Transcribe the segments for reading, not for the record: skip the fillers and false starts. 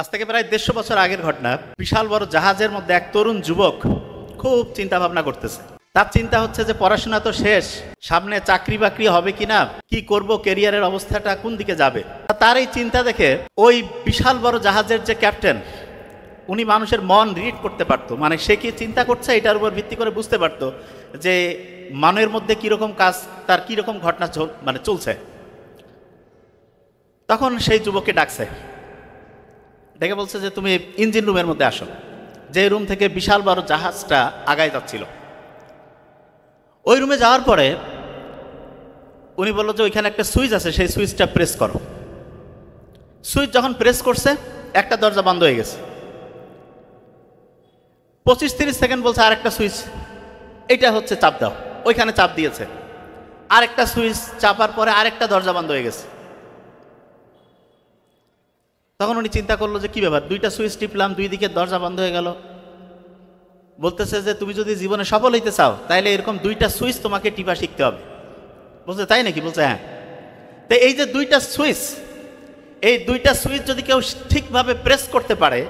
আজ থেকে প্রায় 150 বছর আগের ঘটনা। বিশাল বড় জাহাজের মধ্যে এক তরুণ যুবক খুব চিন্তা ভাবনা করতেছে। তার চিন্তা হচ্ছে যে পড়াশোনা তো শেষ, সামনে চাকরি বাকরি হবে কিনা, কি করব, ক্যারিয়ারের অবস্থাটা কোন দিকে যাবে। তার এই চিন্তা দেখে ওই বিশাল বড় জাহাজের যে ক্যাপ্টেন, উনি মানুষের মন রিড করতে পারতো। মানে সে কি চিন্তা করছে এটার উপর ভিত্তি করে বুঝতে পারতো যে মনের মধ্যে কিরকম কাজ, তার কিরকম ঘটনা চলছে। তখন সেই যুবককে ডাকছে, ডেকে বলছে যে তুমি ইঞ্জিন রুমের মধ্যে আসো, যে রুম থেকে বিশাল বড় জাহাজটা আগায় যাচ্ছিল। ওই রুমে যাওয়ার পরে উনি বলল যে ওইখানে একটা সুইচ আছে, সেই সুইচটা প্রেস করো। সুইচ যখন প্রেস করছে একটা দরজা বন্ধ হয়ে গেছে। 25-30 সেকেন্ড বলছে আর একটা সুইচ, এটা হচ্ছে চাপ দাও। ওইখানে চাপ দিয়েছে, আরেকটা সুইচ চাপার পরে আরেকটা দরজা বন্ধ হয়ে গেছে। তখন উনি চিন্তা করলো যে কি ব্যাপার, দুইটা সুইচ টিপলাম, দুই দিকে দরজা বন্ধ হয়ে গেল। বলতেছে যে তুমি যদি জীবনে সফল হইতে চাও তাহলে এরকম দুইটা সুইচ তোমাকে টিপা শিখতে হবে। বলছে তাই নাকি? বলছে হ্যাঁ। তো এই যে দুইটা সুইচ, এই দুইটা সুইচ যদি কেউ ঠিকভাবে প্রেস করতে পারে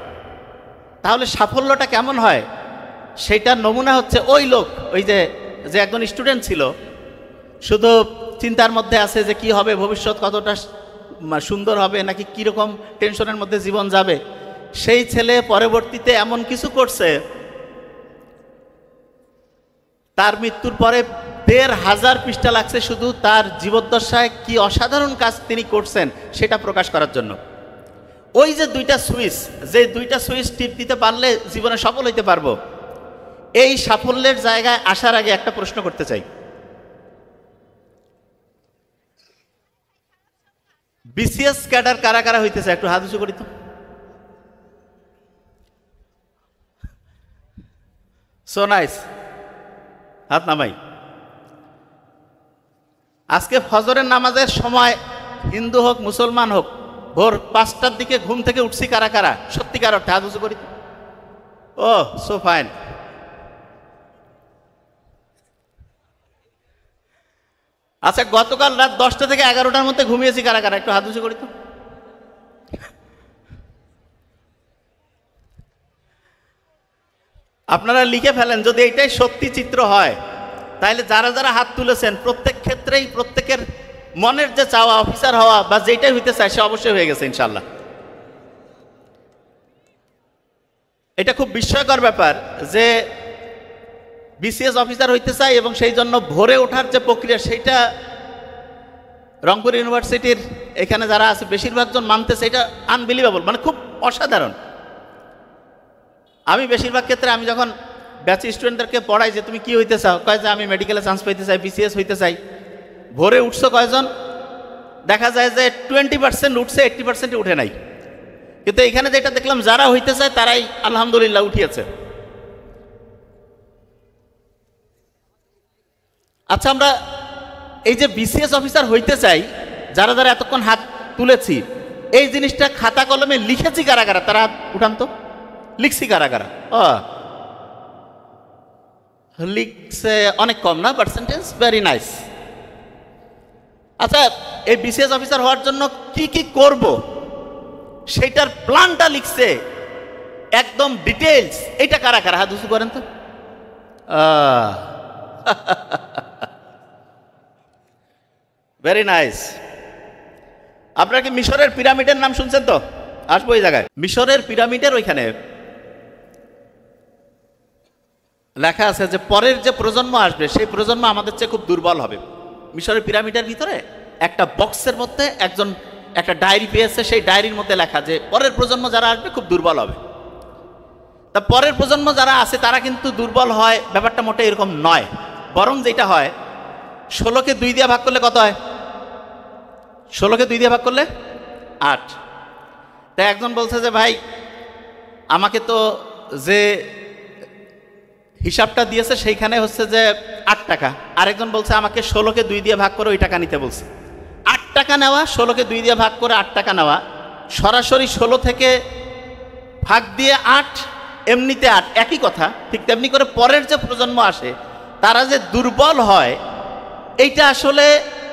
তাহলে সাফল্যটা কেমন হয় সেইটার নমুনা হচ্ছে ওই লোক, ওই যে একজন স্টুডেন্ট ছিল, শুধু চিন্তার মধ্যে আছে যে কি হবে, ভবিষ্যৎ কতটা সুন্দর হবে নাকি কীরকম টেনশনের মধ্যে জীবন যাবে। সেই ছেলে পরবর্তীতে এমন কিছু করছে, তার মৃত্যুর পরে ১৫০০ পৃষ্ঠা লাগছে শুধু তার জীবদ্দশায় কি অসাধারণ কাজ তিনি করছেন সেটা প্রকাশ করার জন্য। ওই যে দুইটা সুইচ, যে দুইটা সুইচ টিপ দিতে পারলে জীবনে সফল হইতে পারবো, এই সাফল্যের জায়গায় আসার আগে একটা প্রশ্ন করতে চাই। বিসিএস ক্যাডার কারা কারা হইতেছে একটু হাত উঁচু করি তো। সো নাইস, হাত নামাই। আজকে ফজরের নামাজের সময় হিন্দু হোক মুসলমান হোক ভোর 5টার দিকে ঘুম থেকে উঠছি কারা কারা সত্যিকার অর্থে হাত উঁচু করি। ও সো ফাইন। আচ্ছা, গতকাল রাত 10টা থেকে 11টার মধ্যে ঘুমিয়েছি কারা কারা একটু হাত উঁচু করি তো। আপনারা লিখে ফেলেন, যদি এইটাই সত্যি চিত্র হয় তাহলে যারা যারা হাত তুলেছেন প্রত্যেক ক্ষেত্রেই প্রত্যেকের মনের যে চাওয়া অফিসার হওয়া বা যেটাই হইতে চায় সে অবশ্যই হয়ে গেছে ইনশাল্লাহ। এটা খুব বিস্ময়কর ব্যাপার যে বিসিএস অফিসার হইতে চাই এবং সেই জন্য ভোরে ওঠার যে প্রক্রিয়া সেইটা রংপুর ইউনিভার্সিটির এখানে যারা আছে বেশিরভাগ জন মানতেছে, এটা আনবিলিভেবল, মানে খুব অসাধারণ। আমি বেশিরভাগ ক্ষেত্রে আমি যখন ব্যাচ স্টুডেন্টদেরকে পড়াই যে তুমি কি হইতে চাও, কয় যে আমি মেডিকেলে চান্স পাইতে চাই, বিসিএস হইতে চাই। ভোরে উঠছো কয়জন? দেখা যায় যে 20% উঠছে, 80% উঠে নাই। কিন্তু এখানে যেটা দেখলাম যারা হইতে চায় তারাই আলহামদুলিল্লাহ উঠিয়েছে। আচ্ছা, আমরা এই যে বিসিএস অফিসার হইতে চাই যারা যারা এতক্ষণ হাত তুলেছি, এই জিনিসটা খাতা কলমে লিখেছি কারা কারা, তারা উঠান তো। লিখছি কারা কারা? লিখছে অনেক কম না পার্সেন্টেজ, ভেরি নাইস। আচ্ছা, এই বিসিএস অফিসার হওয়ার জন্য কি কি করব সেইটার প্ল্যানটা লিখছে একদম ডিটেইলস, এটা কারা কারা হাত উঁচু করেন তো। Very nice. আপনারা কি মিশরের পিরামিডের নাম শুনছেন তো? আসবো এই জায়গায়। মিশরের পিরামিডের ওইখানে লেখা আছে যে পরের যে প্রজন্ম আসবে সেই প্রজন্ম আমাদের চেয়ে খুব দুর্বল হবে। মিশরের পিরামিডের ভিতরে একটা বক্সের মধ্যে একজন একটা ডায়েরি পেয়েছে, সেই ডায়েরির মধ্যে লেখা যে পরের প্রজন্ম যারা আসবে খুব দুর্বল হবে। তা পরের প্রজন্ম যারা আছে তারা কিন্তু দুর্বল হয় ব্যাপারটা মোটে এরকম নয়, বরং যেটা হয় 16কে 2 দিয়ে ভাগ করলে কত হয়? 16কে 2 দিয়ে ভাগ করলে 8। তাই একজন বলছে যে ভাই আমাকে তো যে হিসাবটা দিয়েছে সেইখানে হচ্ছে যে 8 টাকা। আরেকজন বলছে আমাকে 16কে 2 দিয়ে ভাগ করে ওই টাকা নিতে বলছে। 8 টাকা নেওয়া, 16কে 2 দিয়ে ভাগ করে 8 টাকা নেওয়া, সরাসরি 16 থেকে ভাগ দিয়ে 8, এমনিতে 8, একই কথা। ঠিক তেমনি করে পরের যে প্রজন্ম আসে তারা যে দুর্বল হয় এইটা আসলে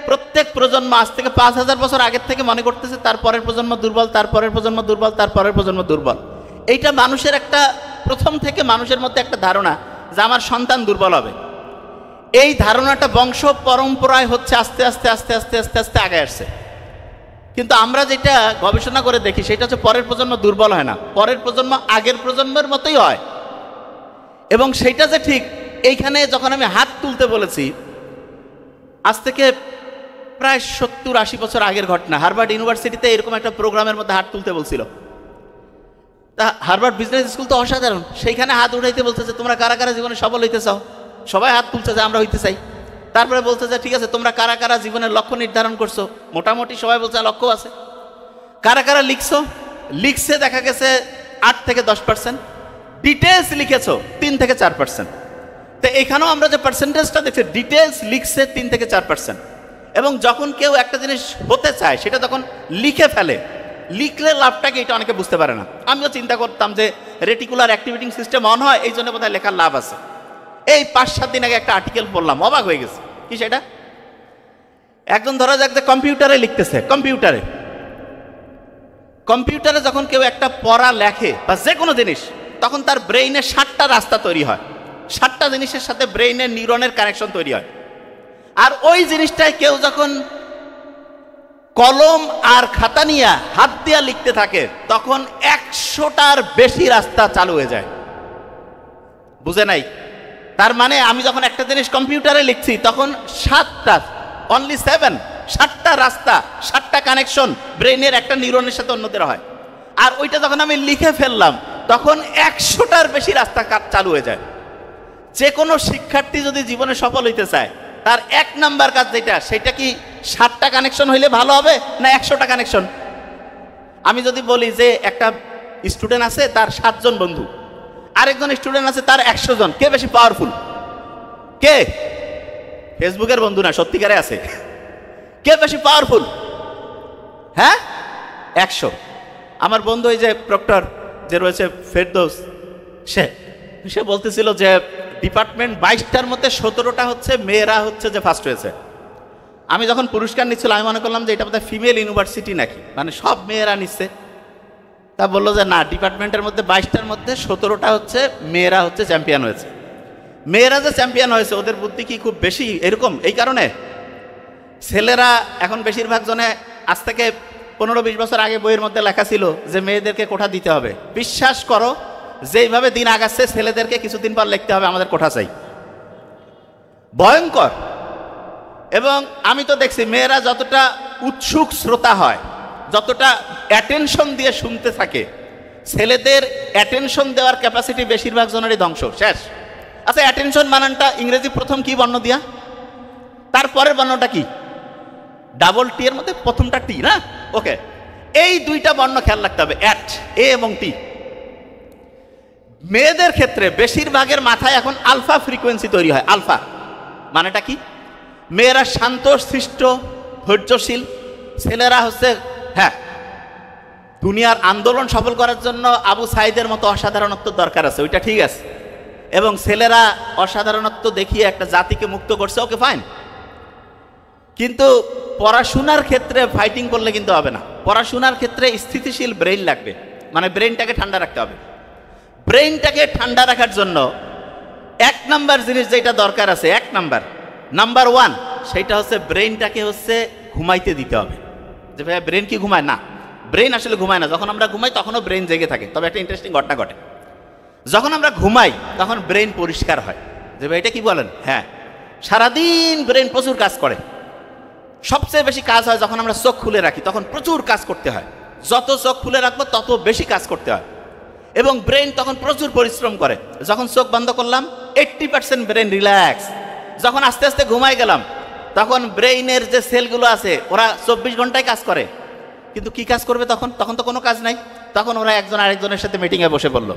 প্রত্যেক প্রজন্ম আজ থেকে 5000 বছর আগের থেকে মনে করতেছে তার পরের প্রজন্ম দুর্বল, তার পরের প্রজন্ম দুর্বল, তার পরের প্রজন্ম দুর্বল। এইটা মানুষের একটা প্রথম থেকে মানুষের মধ্যে একটা ধারণা যে আমার সন্তান দুর্বল হবে। এই ধারণাটা বংশ পরম্পরায় হচ্ছে আস্তে আস্তে আস্তে আস্তে আস্তে আস্তে আগে আসছে। কিন্তু আমরা যেটা গবেষণা করে দেখি সেটা হচ্ছে পরের প্রজন্ম দুর্বল হয় না, পরের প্রজন্ম আগের প্রজন্মের মতোই হয়। এবং সেইটা যে ঠিক, এইখানে যখন আমি হাত তুলতে বলেছি, আজ থেকে প্রায় 70-80 বছর আগের ঘটনা। হার্ভার্ড ইউনিভার্সিটিতে এরকম একটা প্রোগ্রামের মধ্যে হাত তুলতে বলছিল। তা হার্ভার্ড বিজনেস স্কুল তো অসাধারণ, সেইখানে হাত উঠাইতে বলছে যে তোমরা কারা কারা জীবনে সফল হইতে চাও। সবাই হাত তুলছে যে আমরা হইতে চাই। তারপরে বলছে যে ঠিক আছে তোমরা কারা কারা জীবনের লক্ষ্য নির্ধারণ করছো। মোটামুটি সবাই বলছে লক্ষ্য আছে। কারা কারা লিখছো, লিখছে দেখা গেছে 8 থেকে 10%, ডিটেলস লিখেছো 3 থেকে 4%। তো এখানেও আমরা যে পার্সেন্টেজটা দেখছি, ডিটেলস লিখছে 3 থেকে 4%। এবং যখন কেউ একটা জিনিস হতে চায় সেটা তখন লিখে ফেলে, লিখলে লাভটাকে এটা অনেকে বুঝতে পারে না। আমিও চিন্তা করতাম যে রেটিকুলার অ্যাক্টিভেটিং সিস্টেম অন হয়, এই জন্য বোধহয় লেখার লাভ আছে। এই 5-7 দিন আগে একটা আর্টিকেল পড়লাম, অবাক হয়ে গেছে। কি সেটা? একজন ধরা যাক যে কম্পিউটারে লিখতেছে, কম্পিউটারে যখন কেউ একটা পড়া লেখে বা যে কোনো জিনিস, তখন তার ব্রেইনে 7টা রাস্তা তৈরি হয়, 7টা জিনিসের সাথে ব্রেইনের নিউরনের কানেকশন তৈরি হয়। আর ওই জিনিসটাই কেউ যখন কলম আর খাতা নিয়ে হাত দিয়া লিখতে থাকে, তখন 100টার বেশি রাস্তা চালু হয়ে যায়। বুঝে নাই? তার মানে আমি যখন একটা জিনিস কম্পিউটারে লিখছি তখন 7টা, অনলি 7টা রাস্তা, 7টা কানেকশন ব্রেইনের একটা নিউরনের সাথে অন্যদের হয়। আর ওইটা যখন আমি লিখে ফেললাম তখন 100টার বেশি রাস্তা চালু হয়ে যায়। যে কোনো শিক্ষার্থী যদি জীবনে সফল হইতে চায়, তার 1 নাম্বার কাজ যেটা, সেটা কি 7টা কানেকশন হইলে ভালো হবে না 100টা কানেকশন? আমি যদি বলি যে একটা স্টুডেন্ট আছে তার 7 জন বন্ধু, আরেকজন স্টুডেন্ট আছে তার 100 জন, কে বেশি পাওয়ারফুল? কে? ফেসবুকের বন্ধু না, সত্যিকারে আছে। কে বেশি পাওয়ারফুল? হ্যাঁ, 100। আমার বন্ধু এই যে প্রক্টর যে রয়েছে ফেরদৌস, সে বলতেছিল যে ডিপার্টমেন্ট 22টার মধ্যে 17টা হচ্ছে মেয়েরা হচ্ছে যে ফার্স্ট হয়েছে। আমি যখন পুরস্কার নিচ্ছিল আমি মনে করলাম যে এটা বোধহয় ফিমেল ইউনিভার্সিটি নাকি, মানে সব মেয়েরা নিচ্ছে। তা বললো যে না, ডিপার্টমেন্টের মধ্যে 22টার মধ্যে 17টা হচ্ছে মেয়েরা হচ্ছে চ্যাম্পিয়ন হয়েছে। মেয়েরা যে চ্যাম্পিয়ন হয়েছে ওদের বুদ্ধি কি খুব বেশি এরকম? এই কারণে ছেলেরা এখন বেশিরভাগ জনে, আজ থেকে 15-20 বছর আগে বইয়ের মধ্যে লেখা ছিল যে মেয়েদেরকে কোঠা দিতে হবে। বিশ্বাস করো, যেইভাবে দিন আগাচ্ছে ছেলেদেরকে কিছুদিন পর লিখতে হবে আমাদের কোঠা চাই। ভয়ঙ্কর। এবং আমি তো দেখছি মেয়েরা যতটা উৎসুক শ্রোতা হয়, যতটা অ্যাটেনশন দিয়ে শুনতে থাকে, ছেলেদের অ্যাটেনশন দেওয়ার ক্যাপাসিটি বেশিরভাগ জনেরই ধ্বংস, শেষ। আচ্ছা, অ্যাটেনশন বানানটা ইংরেজি প্রথম কি বর্ণ দিয়া? তারপরের বর্ণটা কি? ডাবল টি এর মধ্যে প্রথমটা টি না? ওকে, এই 2টা বর্ণ খেয়াল রাখতে হবে, অ্যাট, এ এবং টি। মেয়েদের ক্ষেত্রে বেশিরভাগের মাথায় এখন আলফা ফ্রিকোয়েন্সি তৈরি হয়। আলফা মানেটা কি? মেয়েরা শান্ত, শিষ্ট, ধৈর্যশীল। ছেলেরা হচ্ছে, হ্যাঁ, দুনিয়ার আন্দোলন সফল করার জন্য আবু সাইদের মতো অসাধারণত্ব দরকার আছে, ওইটা ঠিক আছে। এবং ছেলেরা অসাধারণত্ব দেখিয়ে একটা জাতিকে মুক্ত করছে, ওকে ফাইন। কিন্তু পড়াশোনার ক্ষেত্রে ফাইটিং করলে কিন্তু হবে না। পড়াশোনার ক্ষেত্রে স্থিতিশীল ব্রেইন লাগবে, মানে ব্রেইনটাকে ঠান্ডা রাখতে হবে। ব্রেইনটাকে ঠান্ডা রাখার জন্য 1 নাম্বার জিনিস যেটা দরকার আছে, নাম্বার 1, সেইটা হচ্ছে ব্রেইনটাকে হচ্ছে ঘুমাইতে দিতে হবে। যে ভাই ব্রেন কি ঘুমায়? না, ব্রেন আসলে ঘুমায় না। যখন আমরা ঘুমাই তখনও ব্রেন জেগে থাকে। তবে একটা ইন্টারেস্টিং ঘটনা ঘটে, যখন আমরা ঘুমাই তখন ব্রেন পরিষ্কার হয়। যে ভাই এটা কি বলেন? হ্যাঁ, সারাদিন ব্রেন প্রচুর কাজ করে। সবচেয়ে বেশি কাজ হয় যখন আমরা চোখ খুলে রাখি, তখন প্রচুর কাজ করতে হয়। যত চোখ খুলে রাখবো তত বেশি কাজ করতে হয়। এবং ব্রেন তখন প্রচুর পরিশ্রম করে। যখন চোখ বন্ধ করলাম 80% ব্রেন রিল্যাক্স। যখন আস্তে আস্তে ঘুমাই গেলাম তখন ব্রেইনের যে সেলগুলো আছে ওরা 24 ঘন্টায় কাজ করে। কিন্তু কি কাজ করবে তখন? তখন তো কোনো কাজ নাই। তখন ওরা একজন আরেকজনের সাথে মিটিংয়ে বসে পড়ল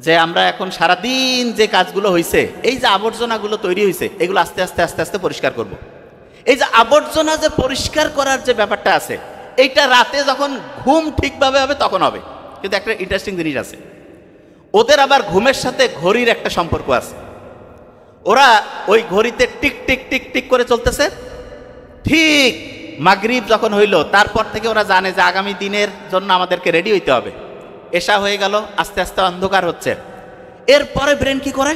যে আমরা এখন সারাদিন যে কাজগুলো হয়েছে, এই যে আবর্জনাগুলো তৈরি হয়েছে, এগুলো আস্তে আস্তে আস্তে আস্তে পরিষ্কার করব। এই যে আবর্জনা যে পরিষ্কার করার যে ব্যাপারটা আছে, এইটা রাতে যখন ঘুম ঠিকভাবে হবে তখন হবে। কিন্তু একটা ইন্টারেস্টিং জিনিস আছে, ওদের আবার ঘুমের সাথে ঘড়ির একটা সম্পর্ক আছে। ওরা ওই ঘড়িতে টিক টিক টিক টিক করে চলতেছে, ঠিক মাগরিব যখন হইল তারপর থেকে ওরা জানে যে আগামী দিনের জন্য আমাদেরকে রেডি হইতে হবে। এশা হয়ে গেল, আস্তে আস্তে অন্ধকার হচ্ছে। এরপরে ব্রেন কি করে,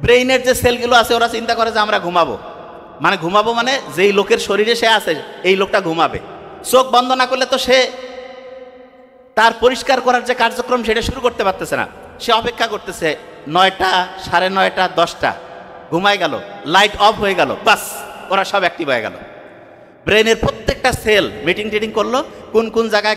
ব্রেইনের যে সেলগুলো আছে ওরা চিন্তা করে যে আমরা ঘুমাবো। মানে ঘুমাবো মানে যেই লোকের শরীরে সে আছে এই লোকটা ঘুমাবে। চোখ বন্ধ না করলে তো সে তার পরিষ্কার করার যে কার্যক্রম সেটা শুরু করতে পারতেছে না। সে অপেক্ষা করতেছে 9টা, 9:30, 10টা, ঘুমায় গেল, লাইট অফ হয়ে গেল, বাস ওরা সব অ্যাক্টিভ হয়ে গেল। ব্রেনের প্রত্যেকটা সেল মিটিং টিটিং করলো কোন কোন জায়গায়